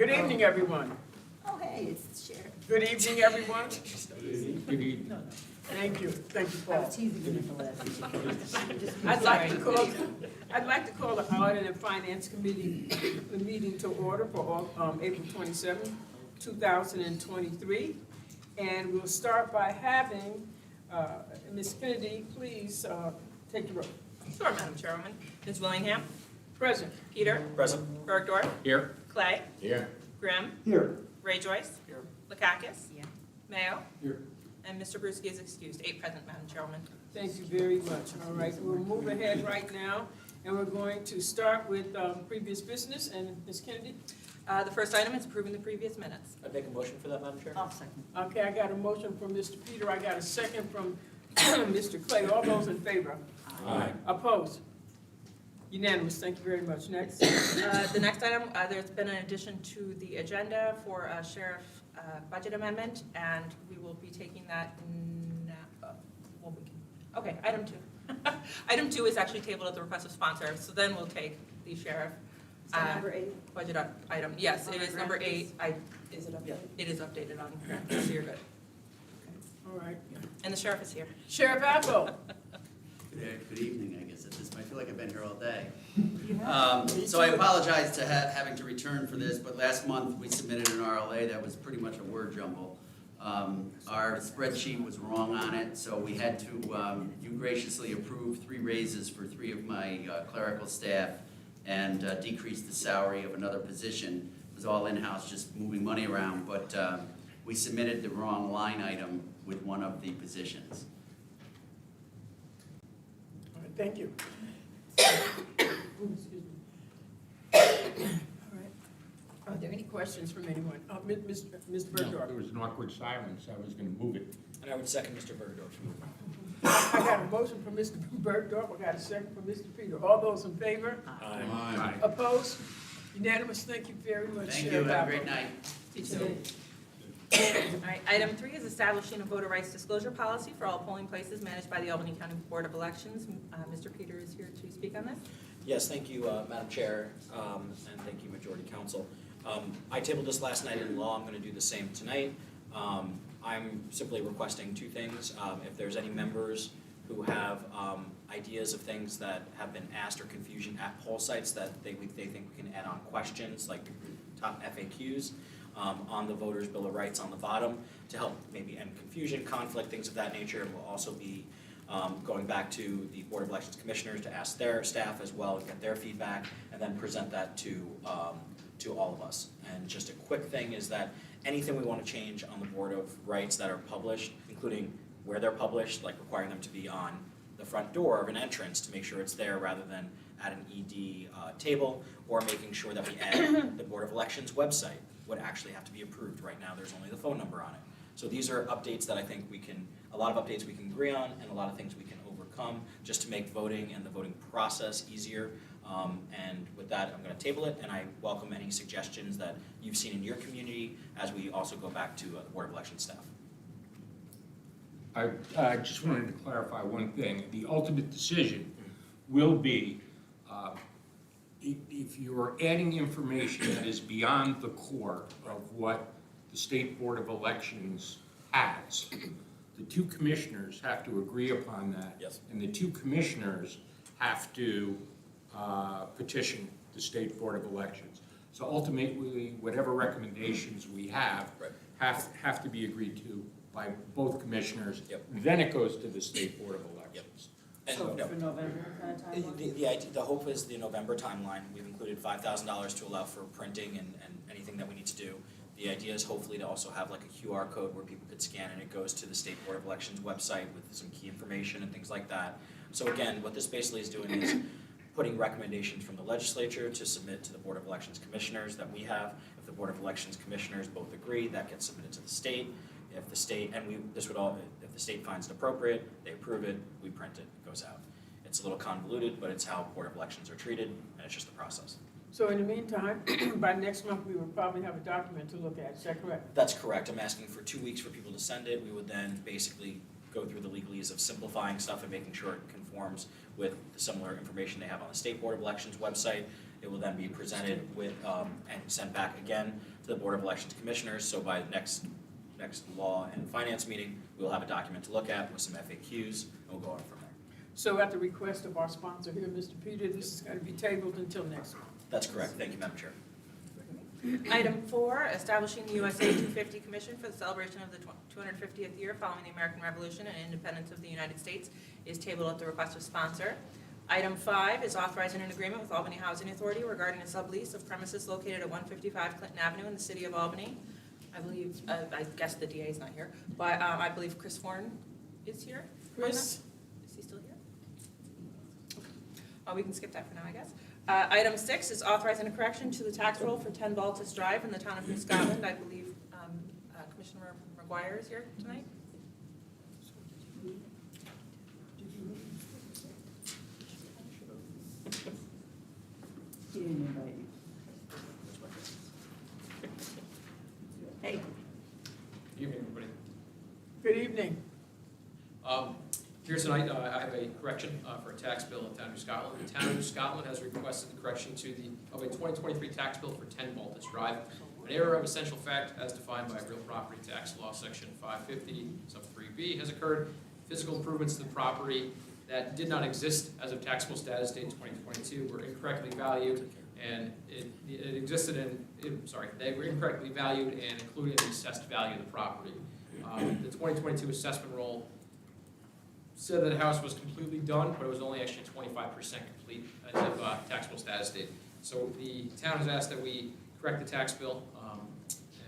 Good evening, everyone. Oh, hey, it's Sharon. Good evening, everyone. Good evening. Thank you, I Paul. was teasing you at the last meeting. I'd like to call the Audit and Finance Committee meeting to order for April 27, 2023. And we'll start by having Ms. Kennedy, please take the roll. Sure, Madam Chairwoman. Ms. Willingham, Present. Peter, Present. Bergdorf, Here. Clay, Here. Grimm, Here. Ray Joyce, Here. Lakakis, Yeah. Mayo, Here. and Mr. Bruschi is excused. 8 present, Madam Chairwoman. Thank you very much. All right, we'll move ahead right now, and we're going to start with previous business. And Ms. Kennedy? The first item is approving the previous minutes. I'd make a motion for that, Madam Chair. I'll second. Okay, I got a motion from Mr. Peter, I got a second from Mr. Clay. All those in favor? Aye. Opposed? Unanimous, thank you very much. Next. The next item, there's been an addition to the agenda for a sheriff budget amendment, and we will be taking that now. Okay, item 2. Item 2 is actually tabled at the request of sponsor, so then we'll take the sheriff Is that number 8? budget item. Yes, it is number 8. Is it Yeah. updated? It is updated on grant, so you're good. All right. And the sheriff is here. Sheriff Apple. Good evening, I guess, at this point. I feel like I've been here all day. Me So I too. apologize to having to return for this, but last month we submitted an RLA that was pretty much a word jumble. Our spreadsheet was wrong on it, so we had to, you graciously approved 3 raises for 3 of my clerical staff and decreased the salary of another position. It was all in-house, just moving money around, but we submitted the wrong line item with one of the positions. All right, thank you. Ooh, excuse me. All right. Are there any questions from anyone? Mr. Bergdorf. There was an awkward silence. I was going to move it. And I would second Mr. Bergdorf. I got a motion from Mr. Bergdorf, I got a second from Mr. Peter. All those in favor? Aye. Opposed? Unanimous, thank you very much, Thank you, Sheriff have a Apple. great night. You too. All right, item 3 is establishing a voter rights disclosure policy for all polling places managed by the Albany County Board of Elections. Mr. Peter is here to speak on this. Yes, thank you, Madam Chair, and thank you, Majority Council. I tabled this last night in law. I'm going to do the same tonight. I'm simply requesting 2 things. If there's any members who have ideas of things that have been asked or confusion at poll sites that they think we can add on questions, like top FAQs, on the Voters' Bill of Rights on the bottom to help maybe end confusion, conflict, things of that nature. We'll also be going back to the Board of Elections Commissioners to ask their staff as well and get their feedback, and then present that to all of us. And just a quick thing is that anything we want to change on the Board of Rights that are published, including where they're published, like requiring them to be on the front door of an entrance to make sure it's there rather than at an ED table, or making sure that we add the Board of Elections website would actually have to be approved. Right now, there's only the phone number on it. So these are updates that I think a lot of updates we can agree on, and a lot of things we can overcome just to make voting and the voting process easier. And with that, I'm going to table it, and I welcome any suggestions that you've seen in your community as we also go back to the Board of Elections staff. I just wanted to clarify one thing. The ultimate decision will be if you're adding information that is beyond the core of what the State Board of Elections has, the 2 commissioners have to agree upon that. Yes. And the 2 commissioners have to petition the State Board of Elections. So ultimately, whatever recommendations we have have to be agreed to by both commissioners. Yep. Then it goes to the State Board of Elections. And So no, for November kind of timeline? the hope is the November timeline. We've included $5,000 to allow for printing and anything that we need to do. The idea is hopefully to also have like a QR code where people could scan and it goes to the State Board of Elections website with some key information and things like that. So again, what this basically is doing is putting recommendations from the legislature to submit to the Board of Elections Commissioners that we have. If the Board of Elections Commissioners both agree, that gets submitted to the state. If the state, if the state finds it appropriate, they approve it, we print it, it goes out. It's a little convoluted, but it's how Board of Elections are treated, and it's just the process. So in the meantime, by next month, we will probably have a document to look at, is that correct? That's correct. I'm asking for 2 weeks for people to send it. We would then basically go through the legalese of simplifying stuff and making sure it conforms with the similar information they have on the State Board of Elections website. It will then be presented with, and sent back again to the Board of Elections Commissioners. So by next Law and Finance meeting, we'll have a document to look at with some FAQs, and we'll go on from there. So at the request of our sponsor here, Mr. Peter, this is going to be tabled until next month. That's correct. Thank you, Madam Chair. Item 4, establishing the USA 250 Commission for the celebration of the 250th year following the American Revolution and independence of the United States is tabled at the request of sponsor. Item 5 is authorizing an agreement with Albany Housing Authority regarding a sublease of premises located at 155 Clinton Avenue in the city of Albany. I believe, I guess the DA is not here, but I believe Chris Horn is here. Chris? Is he still here? Okay. We can skip that for now, I guess. Item 6 is authorizing a correction to the tax roll for 10 Baltus Drive in the town of New Scotland. I believe Commissioner McGuire is here tonight. He didn't invite you. Hey. Evening, everybody. Good evening. Here tonight, I have a correction for a tax bill in the town of New Scotland. The town of New Scotland has requested the correction of a 2023 tax bill for 10 Baltus Drive. An error of essential fact as defined by real property tax law, section 550, sub 3B, has occurred. Physical improvements to the property that did not exist as of taxable status date 2022 were incorrectly valued, and it existed they were incorrectly valued and included in the assessed value of the property. The 2022 assessment roll said that the house was completely done, but it was only actually 25% complete as of taxable status date. So the town has asked that we correct the tax bill,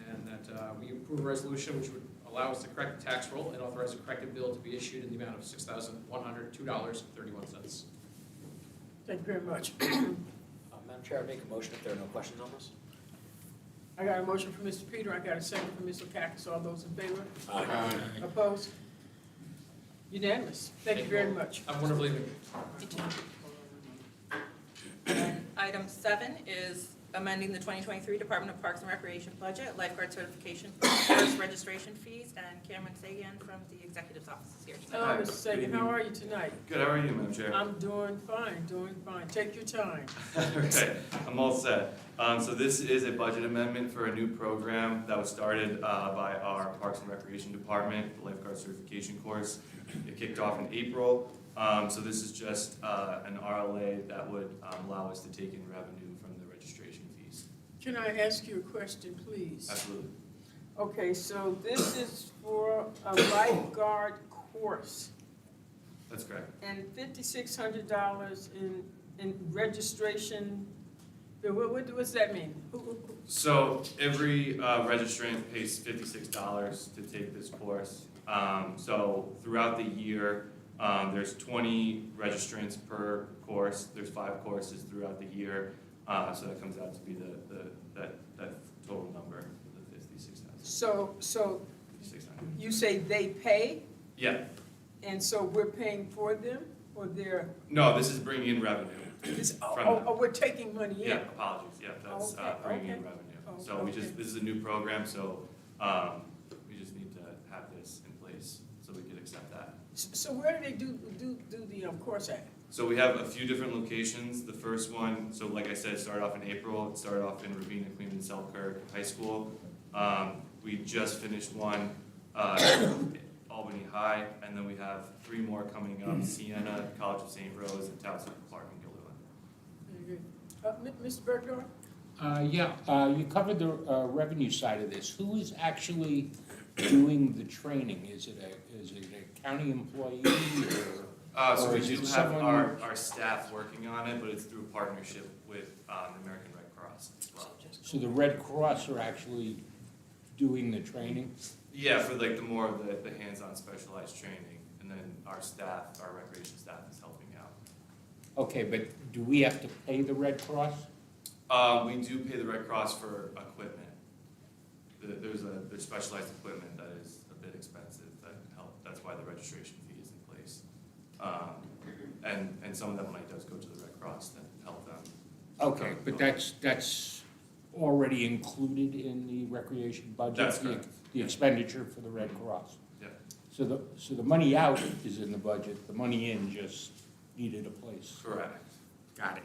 and that we approve a resolution which would allow us to correct the tax roll and authorize a corrected bill to be issued in the amount of $6,102.31. Thank you very much. Madam Chair, I make a motion if there are no questions on this. I got a motion from Mr. Peter, I got a second from Mr. Cactus. All those in favor? Aye. Opposed? Unanimous. Thank you very much. Have a wonderful evening. And item 7 is amending the 2023 Department of Parks and Recreation budget, lifeguard certification, first registration fees, and Cameron Sagan from the Executive's Office is here tonight. Hello, Mr. Sagan, how are you tonight? Good, how are you, Madam Chair? I'm doing fine, doing fine. Take your time. Okay, I'm all set. So this is a budget amendment for a new program that was started by our Parks and Recreation Department, the lifeguard certification course. It kicked off in April. So this is just an RLA that would allow us to take in revenue from the registration fees. Can I ask you a question, please? Absolutely. Okay, so this is for a lifeguard course That's correct. and $5,600 in registration. What's that mean? So every registrant pays $56 to take this course. So throughout the year, there's 20 registrants per course. There's 5 courses throughout the year. So that comes out to be that total number, the 56,000. So 5600. you say they pay, Yeah. and so we're paying for them, or they're, No, this is bringing in revenue. we're taking money in? Yeah, apologies. Yeah, that's Okay, bringing in okay. revenue. Oh, So we just, okay. this is a new program, so we just need to have this in place so we could accept that. So where do they do the course at? So we have a few different locations. The first one, so like I said, started off in April. It started off in Ravina, Queens, and Selkirk High School. We just finished one Albany High, and then we have 3 more coming up: Siena, College of St. Rose, and Towson Clark and Gilderland. Mr. Bergdorf? You covered the revenue side of this. Who is actually doing the training? Is it a county employee So or we is do it have someone- our staff working on it, but it's through partnership with the American Red Cross as well. So the Red Cross are actually doing the training? Yeah, for like the more of the hands-on specialized training, and then our staff, our recreation staff is helping out. Okay, but do we have to pay the Red Cross? We do pay the Red Cross for equipment. There's specialized equipment that is a bit expensive that's why the registration fee is in place. And some of that money does go to the Red Cross to help them. Okay, but that's already included in the recreation budget? That's the- correct. The expenditure for the Red Cross? Yeah. So the money out is in the budget, the money in just needed a place? Correct. Got it.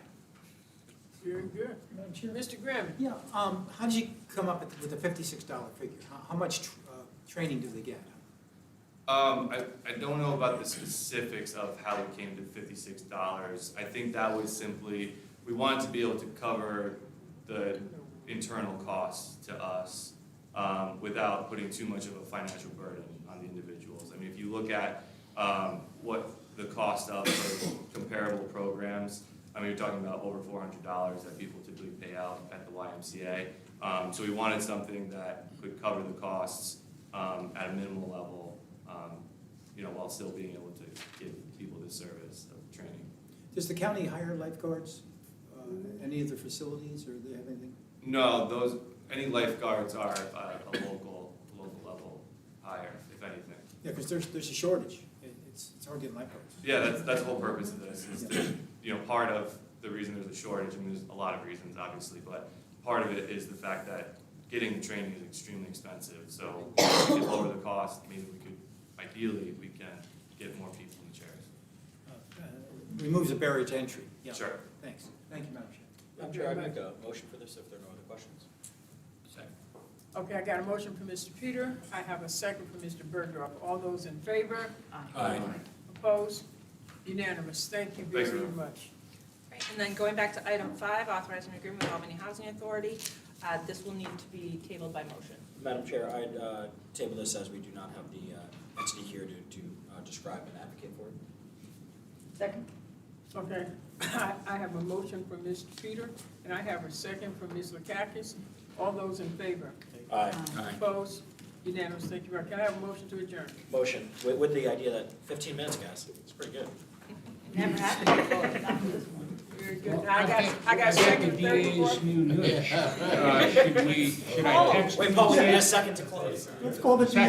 Very good. Madam Chair? Mr. Grimm? Yeah, how did you come up with the $56 figure? How much training do they get? I don't know about the specifics of how we came to $56. I think that was simply, we wanted to be able to cover the internal costs to us without putting too much of a financial burden on the individuals. I mean, if you look at what the cost of comparable programs, I mean, you're talking about over $400 that people typically pay out at the YMCA. So we wanted something that could cover the costs at a minimal level, you know, while still being able to give people this service of training. Does the county hire lifeguards, any of the facilities, or do they have anything? No, any lifeguards are a local level hire, if anything. Yeah, because there's a shortage. It's hard getting lifeguards. Yeah, that's the whole purpose of this, is to, you know, part of the reason there's a shortage, I mean, there's a lot of reasons, obviously, but part of it is the fact that getting the training is extremely expensive, so if we could lower the cost, maybe we could, ideally, we can get more people in the chairs. Removes a barrier to entry. Yeah. Sure. Thanks. Thank you, Madam Chair. Madam Chair, I'd make a motion for this if there are no other questions. Second. Okay, I got a motion from Mr. Peter. I have a second from Mr. Bergdorf. All those in favor? Aye. Opposed? Unanimous. Thank you very Thanks, ma'am. much. Right, and then going back to item 5, authorizing an agreement with Albany Housing Authority, this will need to be tabled by motion. Madam Chair, I'd table this as we do not have the entity here to describe and advocate for it. Second? Okay, I have a motion from Mr. Peter, and I have a second from Ms. Lakakis. All those in favor? Aye. Aye. Opposed? Unanimous. Thank you very much. Can I have a motion to adjourn? Motion, with the idea that 15 minutes, guys, it's pretty good. Never happened before, not this one. Very good. I got second, third, fourth. Should I text? Wait, Paul, we need a second to close. Let's call the DA. I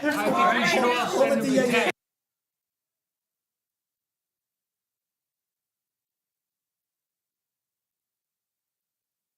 think we should all send them a text.